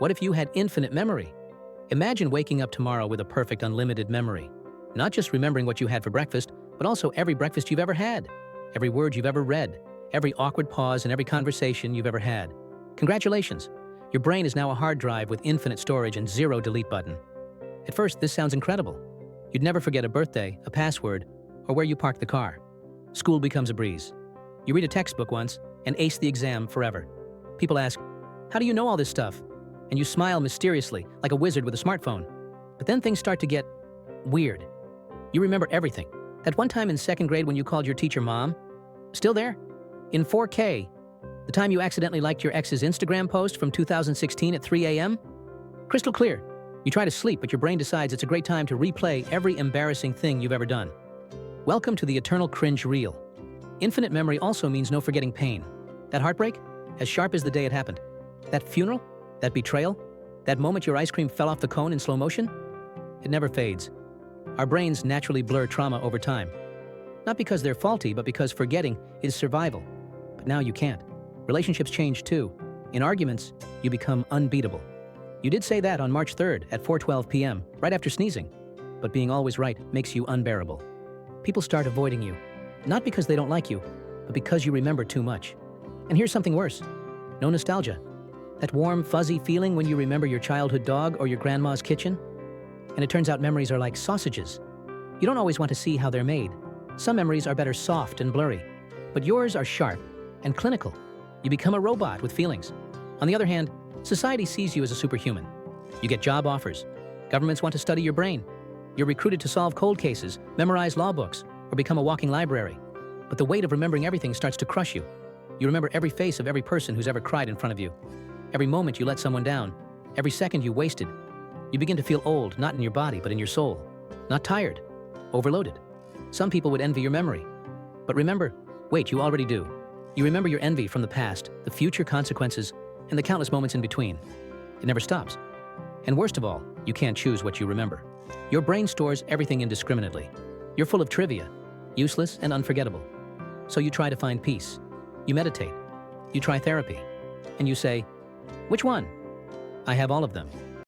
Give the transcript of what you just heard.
What if you had infinite memory? Imagine waking up tomorrow with a perfect unlimited memory. Not just remembering what you had for breakfast, but also every breakfast you've ever had, every word you've ever read, every awkward pause and every conversation you've ever had. Congratulations! Your brain is now a hard drive with infinite storage and zero delete button. At first, this sounds incredible. You'd never forget a birthday, a password, or where you parked the car. School becomes a breeze. You read a textbook once and ace the exam forever. People ask, "How do you know all this stuff?" And you smile mysteriously, like a wizard with a smartphone. But then things start to get weird. You remember everything. That one time in second grade when you called your teacher mom? Still there? In 4K. The time you accidentally liked your ex's Instagram post from 2016 at 3 a.m.? Crystal clear. You try to sleep, but your brain decides it's a great time to replay every embarrassing thing you've ever done. Welcome to the eternal cringe reel. Infinite memory also means no forgetting pain. That heartbreak? As sharp as the day it happened. That funeral? That betrayal? That moment your ice cream fell off the cone in slow motion? It never fades. Our brains naturally blur trauma over time. Not because they're faulty, but because forgetting is survival. But now you can't. Relationships change too. In arguments, you become unbeatable. You did say that on March 3rd at 4:12 p.m., right after sneezing. But being always right makes you unbearable. People start avoiding you. Not because they don't like you, but because you remember too much. And here's something worse. No nostalgia. That warm, fuzzy feeling when you remember your childhood dog or your grandma's kitchen? And it turns out memories are like sausages. You don't always want to see how they're made. Some memories are better soft and blurry, but yours are sharp and clinical. You become a robot with feelings. On the other hand, society sees you as a superhuman. You get job offers. Governments want to study your brain. You're recruited to solve cold cases, memorize law books, or become a walking library. But the weight of remembering everything starts to crush you. You remember every face of every person who's ever cried in front of you. Every moment you let someone down. Every second you wasted. You begin to feel old, not in your body, but in your soul. Not tired. Overloaded. Some people would envy your memory. But remember, wait, you already do. You remember your envy from the past, the future consequences, and the countless moments in between. It never stops. And worst of all, you can't choose what you remember. Your brain stores everything indiscriminately. You're full of trivia, useless and unforgettable. So you try to find peace. You meditate. You try therapy. And you say, "Which one? I have all of them."